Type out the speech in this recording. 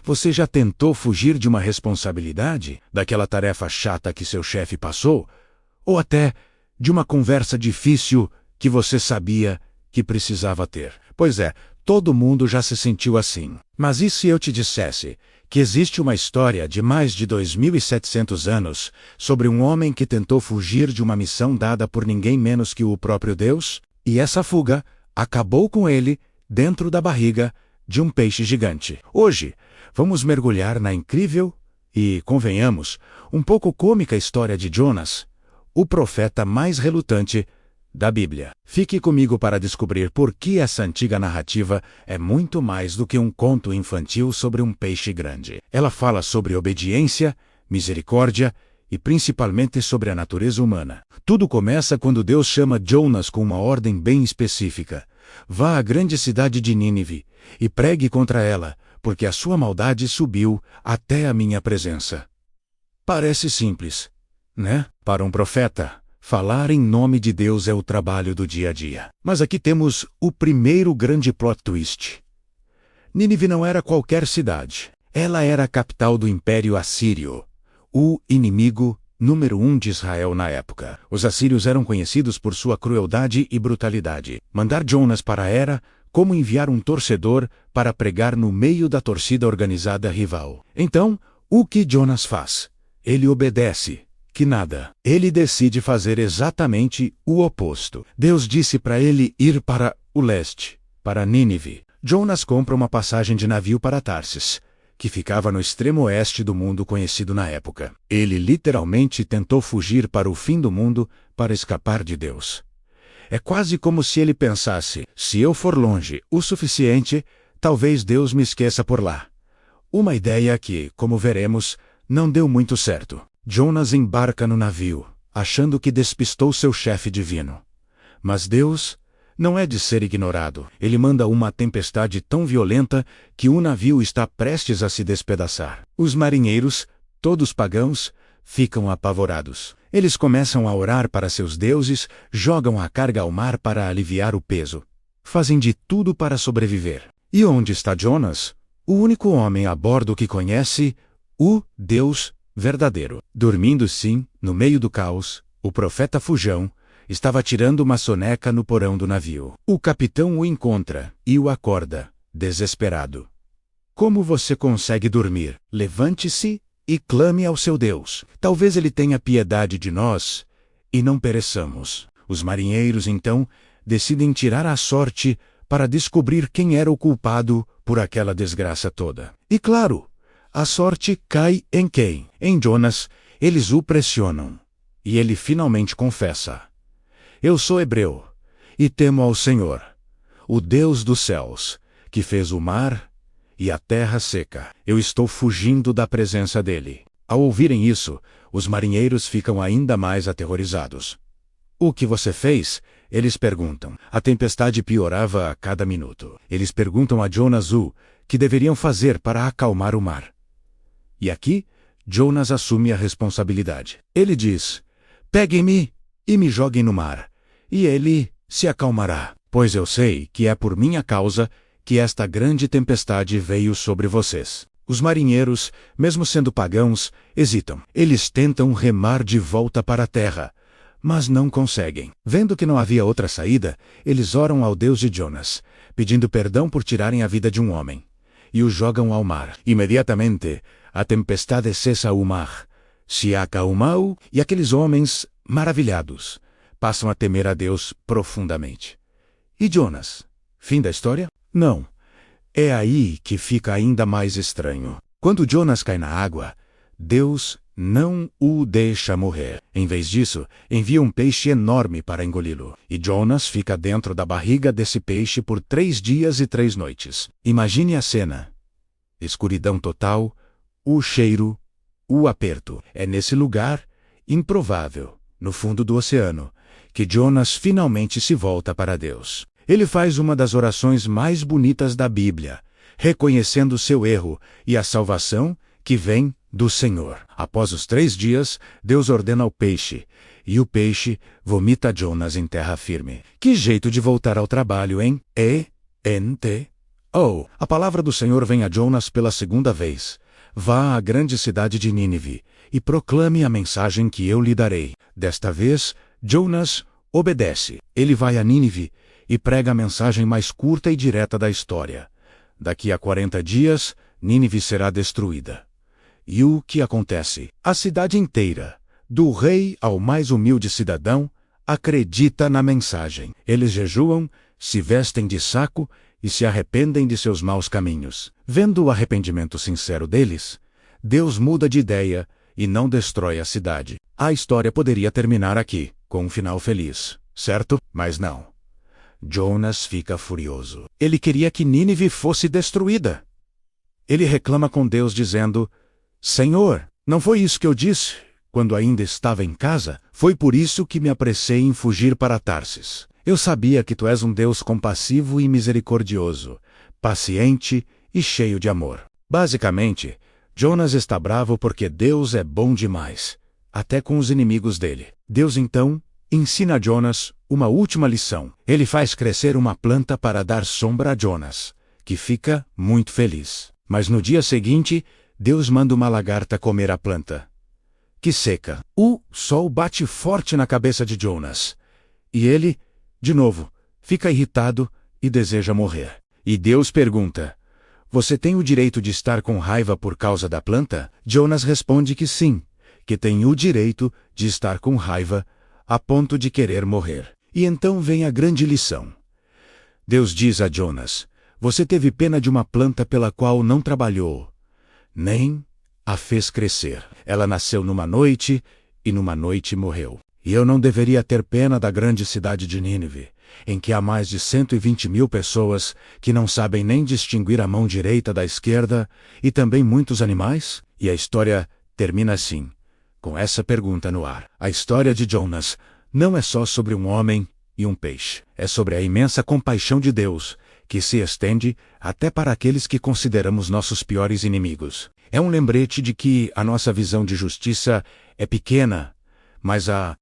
Você já tentou fugir de uma responsabilidade, daquela tarefa chata que seu chefe passou? Ou até de uma conversa difícil que você sabia que precisava ter? Pois é, todo mundo já se sentiu assim. Mas e se eu te dissesse que existe uma história de mais de 2.700 anos sobre um homem que tentou fugir de uma missão dada por ninguém menos que o próprio Deus? E essa fuga acabou com ele dentro da barriga de um peixe gigante. Hoje, vamos mergulhar na incrível e, convenhamos, um pouco cômica história de Jonas, o profeta mais relutante da Bíblia. Fique comigo para descobrir por que essa antiga narrativa é muito mais do que um conto infantil sobre um peixe grande. Ela fala sobre obediência, misericórdia e principalmente sobre a natureza humana. Tudo começa quando Deus chama Jonas com uma ordem bem específica. Vá à grande cidade de Nínive e pregue contra ela, porque a sua maldade subiu até a minha presença. Parece simples, né? Para um profeta, falar em nome de Deus é o trabalho do dia a dia. Mas aqui temos o primeiro grande plot twist. Nínive não era qualquer cidade. Ela era a capital do Império Assírio, o inimigo número 1 de Israel na época. Os assírios eram conhecidos por sua crueldade e brutalidade. Mandar Jonas para era como enviar um torcedor para pregar no meio da torcida organizada rival. Então, o que Jonas faz? Ele obedece. Que nada. Ele decide fazer exatamente o oposto. Deus disse para ele ir para o leste, para Nínive. Jonas compra uma passagem de navio para Tarsis, que ficava no extremo oeste do mundo conhecido na época. Ele literalmente tentou fugir para o fim do mundo para escapar de Deus. É quase como se ele pensasse: se eu for longe o suficiente, talvez Deus me esqueça por lá. Uma ideia que, como veremos, não deu muito certo. Jonas embarca no navio, achando que despistou seu chefe divino. Mas Deus não é de ser ignorado. Ele manda uma tempestade tão violenta que o navio está prestes a se despedaçar. Os marinheiros, todos pagãos, ficam apavorados. Eles começam a orar para seus deuses, jogam a carga ao mar para aliviar o peso. Fazem de tudo para sobreviver. E onde está Jonas? O único homem a bordo que conhece o Deus verdadeiro. Dormindo sim, no meio do caos, o profeta fujão estava tirando uma soneca no porão do navio. O capitão o encontra e o acorda, desesperado. Como você consegue dormir? Levante-se e clame ao seu Deus. Talvez ele tenha piedade de nós e não pereçamos. Os marinheiros, então, decidem tirar a sorte para descobrir quem era o culpado por aquela desgraça toda. E claro, a sorte cai em quem? Em Jonas. Eles o pressionam. E ele finalmente confessa: eu sou hebreu e temo ao Senhor, o Deus dos céus, que fez o mar e a terra seca. Eu estou fugindo da presença dele. Ao ouvirem isso, os marinheiros ficam ainda mais aterrorizados. O que você fez? Eles perguntam. A tempestade piorava a cada minuto. Eles perguntam a Jonas o que deveriam fazer para acalmar o mar. E aqui, Jonas assume a responsabilidade. Ele diz: peguem-me e me joguem no mar, e ele se acalmará, pois eu sei que é por minha causa que esta grande tempestade veio sobre vocês. Os marinheiros, mesmo sendo pagãos, hesitam. Eles tentam remar de volta para a terra, mas não conseguem. Vendo que não havia outra saída, eles oram ao Deus de Jonas, pedindo perdão por tirarem a vida de um homem, e o jogam ao mar. Imediatamente, a tempestade cessa o mar, se acalmou, e aqueles homens, maravilhados, passam a temer a Deus profundamente. E Jonas? Fim da história? Não. É aí que fica ainda mais estranho. Quando Jonas cai na água, Deus não o deixa morrer. Em vez disso, envia um peixe enorme para engoli-lo. E Jonas fica dentro da barriga desse peixe por 3 dias e 3 noites. Imagine a cena. Escuridão total, o cheiro, o aperto. É nesse lugar, improvável, no fundo do oceano, que Jonas finalmente se volta para Deus. Ele faz uma das orações mais bonitas da Bíblia, reconhecendo seu erro e a salvação que vem do Senhor. Após os 3 dias, Deus ordena ao peixe, e o peixe vomita Jonas em terra firme. Que jeito de voltar ao trabalho, hein? Oh, a palavra do Senhor vem a Jonas pela segunda vez. Vá à grande cidade de Nínive e proclame a mensagem que eu lhe darei. Desta vez, Jonas obedece. Ele vai a Nínive e prega a mensagem mais curta e direta da história. Daqui a 40 dias, Nínive será destruída. E o que acontece? A cidade inteira, do rei ao mais humilde cidadão, acredita na mensagem. Eles jejuam, se vestem de saco e se arrependem de seus maus caminhos. Vendo o arrependimento sincero deles, Deus muda de ideia e não destrói a cidade. A história poderia terminar aqui, com um final feliz, certo? Mas não. Jonas fica furioso. Ele queria que Nínive fosse destruída. Ele reclama com Deus dizendo: Senhor, não foi isso que eu disse quando ainda estava em casa? Foi por isso que me apressei em fugir para Tarsis. Eu sabia que tu és um Deus compassivo e misericordioso, paciente e cheio de amor. Basicamente, Jonas está bravo porque Deus é bom demais, até com os inimigos dele. Deus então ensina a Jonas uma última lição. Ele faz crescer uma planta para dar sombra a Jonas, que fica muito feliz. Mas no dia seguinte, Deus manda uma lagarta comer a planta, que seca. O sol bate forte na cabeça de Jonas, e ele, de novo, fica irritado e deseja morrer. E Deus pergunta: Você tem o direito de estar com raiva por causa da planta? Jonas responde que sim, que tem o direito de estar com raiva a ponto de querer morrer. E então vem a grande lição. Deus diz a Jonas: Você teve pena de uma planta pela qual não trabalhou, nem a fez crescer. Ela nasceu numa noite e numa noite morreu. E eu não deveria ter pena da grande cidade de Nínive, em que há mais de 120.000 pessoas que não sabem nem distinguir a mão direita da esquerda, e também muitos animais? E a história termina assim, com essa pergunta no ar. A história de Jonas não é só sobre um homem e um peixe. É sobre a imensa compaixão de Deus, que se estende até para aqueles que consideramos nossos piores inimigos. É um lembrete de que a nossa visão de justiça é pequena, mas a